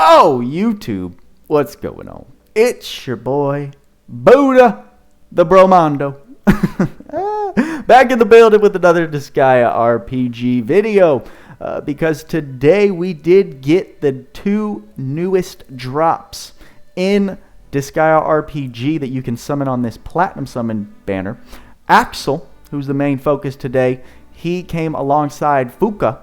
Oh, YouTube, what's going on? It's your boy, Booda the Bromondo. Back in the building with another Disgaea RPG video. Because today we did get the two newest drops in Disgaea RPG that you can summon on this Platinum Summon banner. Axel, who's the main focus today, he came alongside Fuka,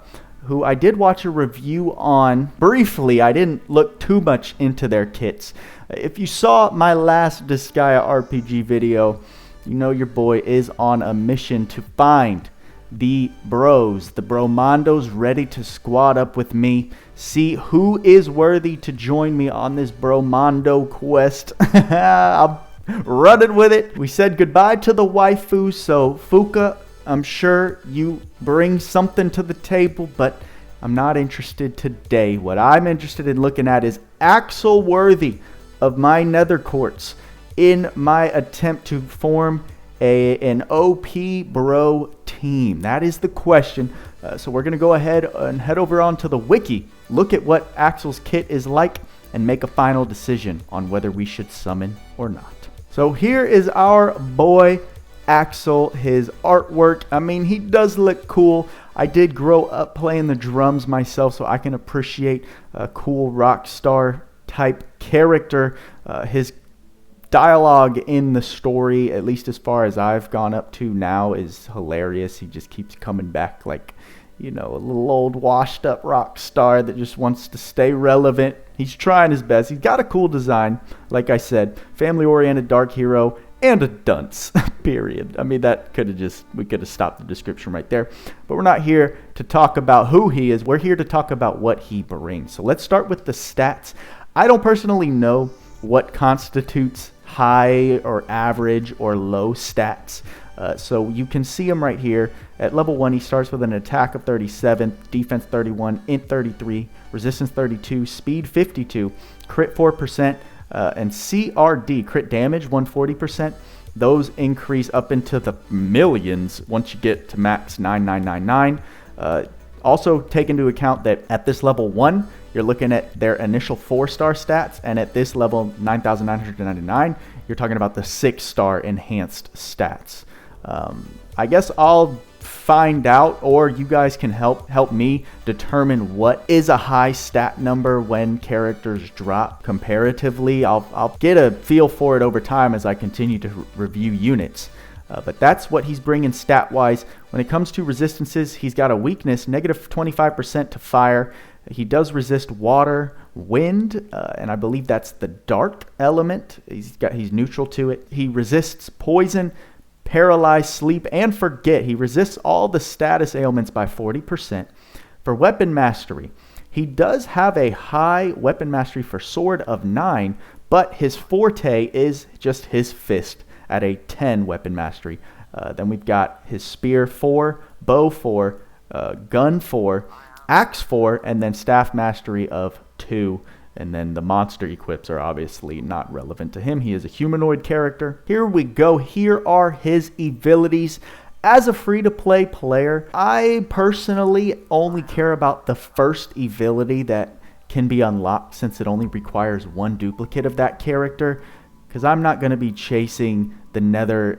who I did watch a review on briefly. I didn't look too much into their kits. If you saw my last Disgaea RPG video, you know your boy is on a mission to find the bros, the bromondos, ready to squad up with me, see who is worthy to join me on this bromondo quest. I'm running with it. We said goodbye to the waifu, so Fuka, I'm sure you bring something to the table, but I'm not interested today. What I'm interested in looking at is Axel worthy of my Nether QUARTZ in my attempt to form an OP bro team. That is the question. So we're going to go ahead and head over onto the wiki, look at what Axel's kit is like, and make a final decision on whether we should summon or not. So here is our boy Axel, his artwork. I mean, he does look cool. I did grow up playing the drums myself, so I can appreciate a cool rock star type character. His dialogue in the story, at least as far as I've gone up to now, is hilarious. He just keeps coming back like, you know, a little old washed up rock star that just wants to stay relevant. He's trying his best. He's got a cool design, like I said, family oriented dark hero and a dunce. Period. I mean, that could have we could have stopped the description right there. But we're not here to talk about who he is. We're here to talk about what he brings. So let's start with the stats. I don't personally know what constitutes high or average or low stats. So you can see him right here. At level 1, he starts with an attack of 37, defense 31, int 33, resistance 32, speed 52, crit 4%, and CRD, crit damage 140%. Those increase up into the millions once you get to max 9999. Also take into account that at this level 1, you're looking at their initial 4-star stats, and at this level 9999, you're talking about the 6-star enhanced stats. I guess I'll find out, or you guys can help me determine what is a high stat number when characters drop comparatively. I'll get a feel for it over time as I continue to review units. But that's what he's bringing stat-wise. When it comes to resistances, he's got a weakness, negative 25% to fire. He does resist water, wind, and I believe that's the dark element. He's neutral to it. He resists poison, paralyze, sleep, and forget. He resists all the status ailments by 40%. For weapon mastery, he does have a high weapon mastery for sword of 9, but his forte is just his fist at a 10 weapon mastery. Then we've got his spear 4, bow 4, gun 4, axe 4, and then staff mastery of 2. And then the monster equips are obviously not relevant to him. He is a humanoid character. Here we go. Here are his Evilities. As a free-to-play player, I personally only care about the first Evility that can be unlocked, since it only requires one duplicate of that character, because I'm not going to be chasing the Nether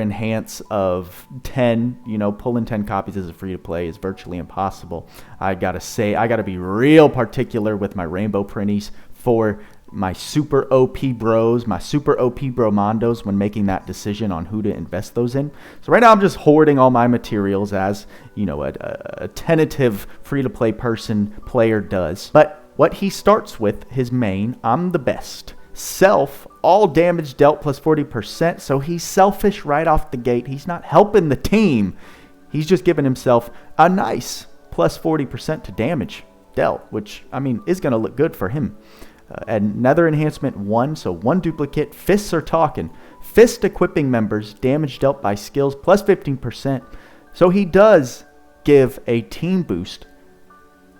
Enhance of 10. You know, pulling 10 copies as a free-to-play is virtually impossible. I gotta be real particular with my rainbow printies for my super OP bros, my super OP bromondos when making that decision on who to invest those in. So right now I'm just hoarding all my materials as, you know, a tentative free-to-play player does. But what he starts with, his main, I'm the best. Self, all damage dealt plus 40%, so he's selfish right off the gate. He's not helping the team. He's just giving himself a nice plus 40% to damage dealt, which, I mean, is going to look good for him. And Nether Enhancement 1, so 1 duplicate. Fists are talking. Fist equipping members, damage dealt by skills plus 15%. So he does give a team boost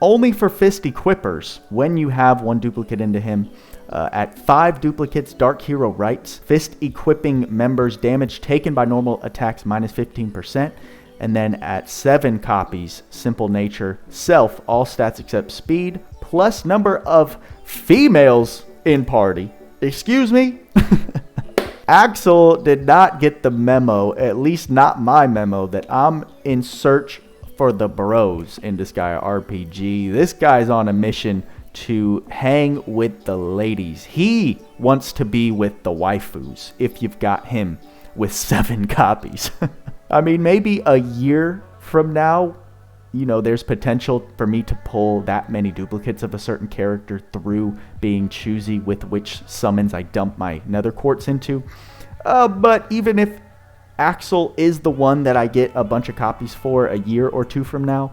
only for fist equippers when you have 1 duplicate into him. At 5 duplicates, Dark Hero Rights, fist equipping members, damage taken by normal attacks minus 15%. And then at 7 copies, Simple Nature, Self, all stats except speed, plus number of females in party. Excuse me? Axel did not get the memo, at least not my memo, that I'm in search for the bros in Disgaea RPG. This guy's on a mission to hang with the ladies. He wants to be with the waifus if you've got him with 7 copies. I mean, maybe a year from now, you know, there's potential for me to pull that many duplicates of a certain character through being choosy with which summons I dump my Nether Quartz into. But even if Axel is the one that I get a bunch of copies for a year or 2 from now,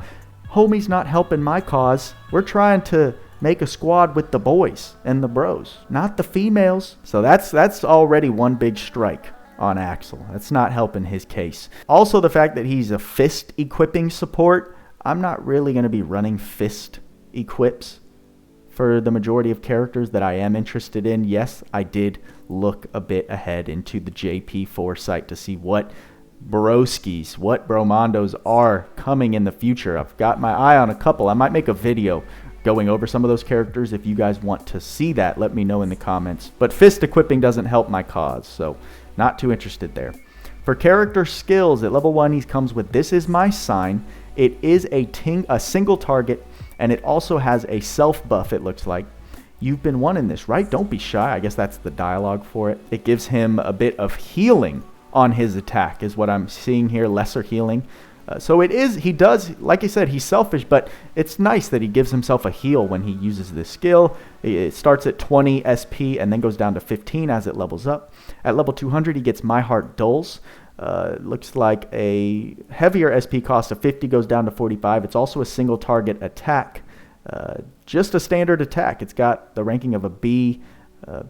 homie's not helping my cause. We're trying to make a squad with the boys and the bros, not the females. So that's already one big strike on Axel. That's not helping his case. Also, the fact that he's a fist equipping support, I'm not really going to be running fist equips for the majority of characters that I am interested in. Yes, I did look a bit ahead into the JP4 site to see what broskis, what bromondos are coming in the future. I've got my eye on a couple. I might make a video going over some of those characters. If you guys want to see that, let me know in the comments. But fist equipping doesn't help my cause, so not too interested there. For character skills, at level 1 he comes with This Is My Sign. It is a single target, and it also has a self buff, it looks like. You've been wanting this, right? Don't be shy. I guess that's the dialogue for it. It gives him a bit of healing on his attack is what I'm seeing here, lesser healing. So it is, he does, like I said, he's selfish, but it's nice that he gives himself a heal when he uses this skill. It starts at 20 SP and then goes down to 15 as it levels up. At level 200, he gets My Heart Dulls. Looks like a heavier SP cost of 50 goes down to 45. It's also a single target attack. Just a standard attack. It's got the ranking of a B,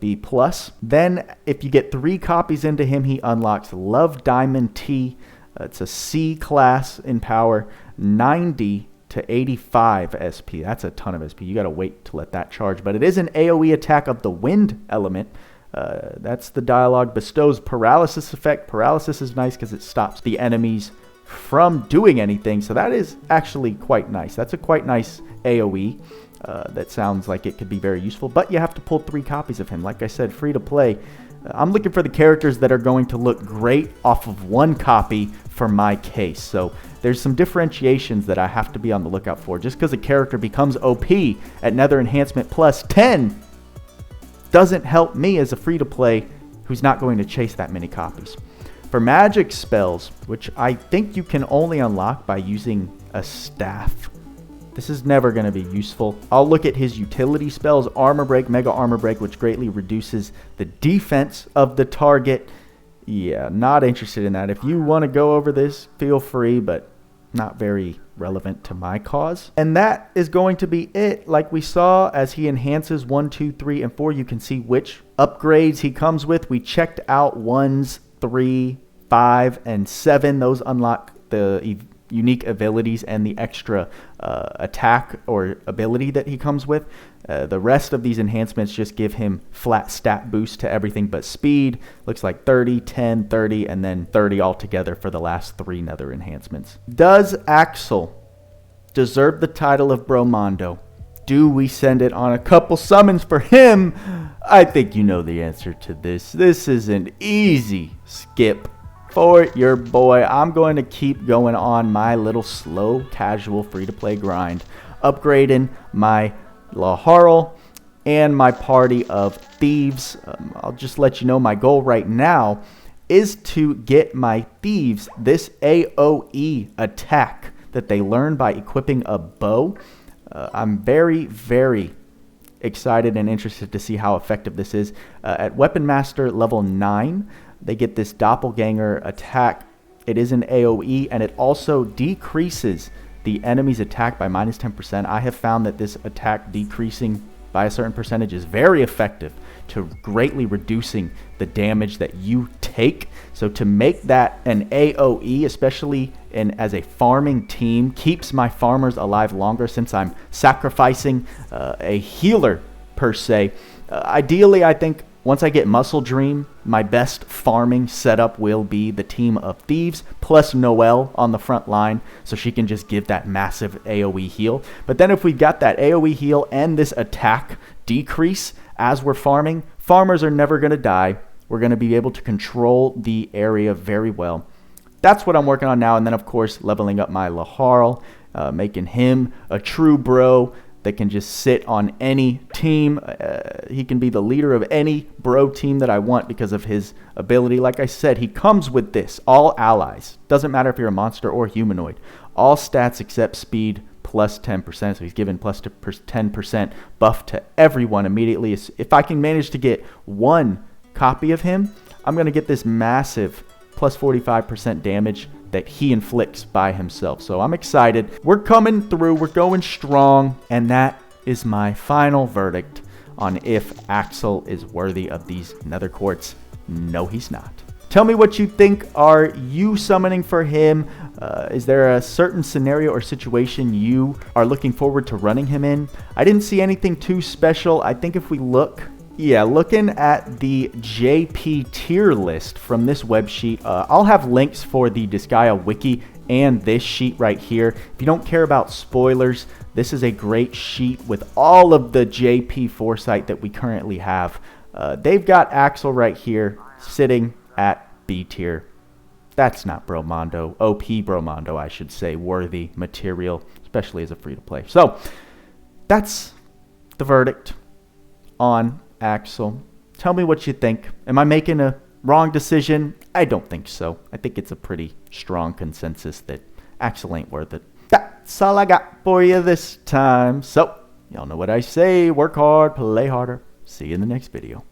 B+. Then if you get 3 copies into him, he unlocks Love Diamond T. It's a C class in power, 90 to 85 SP. That's a ton of SP. You got to wait to let that charge. But it is an AoE attack of the wind element. That's the dialogue. Bestows paralysis effect. Paralysis is nice because it stops the enemies from doing anything. So that is actually quite nice. That's a quite nice AoE. That sounds like it could be very useful. But you have to pull 3 copies of him. Like I said, free to play. I'm looking for the characters that are going to look great off of 1 copy for my case. So there's some differentiations that I have to be on the lookout for. Just because a character becomes OP at Nether Enhancement plus 10 doesn't help me as a free-to-play who's not going to chase that many copies. For magic spells, which I think you can only unlock by using a staff, this is never going to be useful. I'll look at his utility spells. Armor Break, Mega Armor Break, which greatly reduces the defense of the target. Yeah, not interested in that. If you want to go over this, feel free, but not very relevant to my cause. And that is going to be it. Like we saw, as he enhances 1, 2, 3, and 4, you can see which upgrades he comes with. We checked out 1s, 3, 5, and 7. Those unlock the unique abilities and the extra attack or ability that he comes with. The rest of these enhancements just give him flat stat boost to everything but speed. Looks like 30, 10, 30, and then 30 altogether for the last 3 Nether enhancements. Does Axel deserve the title of Bromondo? Do we send it on a couple summons for him? I think you know the answer to this. This is an easy skip for your boy. I'm going to keep going on my little slow, casual, free-to-play grind, upgrading my Laharl and my party of thieves. I'll just let you know my goal right now is to get my thieves this AoE attack that they learn by equipping a bow. I'm very, very excited and interested to see how effective this is. At Weapon Master level 9, they get this doppelganger attack. It is an AoE, and it also decreases the enemy's attack by minus 10%. I have found that this attack decreasing by a certain percentage is very effective to greatly reducing the damage that you take. So to make that an AoE, especially as a farming team, keeps my farmers alive longer since I'm sacrificing a healer per se. Ideally, I think Once I get Muscle Dream, my best farming setup will be the Team of Thieves plus Noelle on the front line, so she can just give that massive AoE heal. But then if we've got that AoE heal and this attack decrease as we're farming, farmers are never going to die. We're going to be able to control the area very well. That's what I'm working on now. And then, of course, leveling up my Laharl, making him a true bro that can just sit on any team. He can be the leader of any bro team that I want because of his ability. Like I said, he comes with this. All allies. Doesn't matter if you're a monster or humanoid. All stats except speed plus 10%. So he's given plus 10% buff to everyone immediately. If I can manage to get one copy of him, I'm going to get this massive plus 45% damage that he inflicts by himself. So I'm excited. We're coming through. We're going strong. And that is my final verdict on if Axel is worthy of these Nether Quartz. No, he's not. Tell me what you think. Are you summoning for him? Is there a certain scenario or situation you are looking forward to running him in? I didn't see anything too special. I think if we look... Yeah, looking at the JP tier list from this web sheet, I'll have links for the Disgaea wiki and this sheet right here. If you don't care about spoilers, this is a great sheet with all of the JP foresight that we currently have. They've got Axel right here sitting at B tier. That's not Bromondo, OP Bromondo, I should say, worthy material, especially as a free-to-play. So, that's the verdict on Axel. Tell me what you think. Am I making a wrong decision? I don't think so. I think it's a pretty strong consensus that Axel ain't worth it. That's all I got for you this time. So, y'all know what I say. Work hard, play harder. See you in the next video.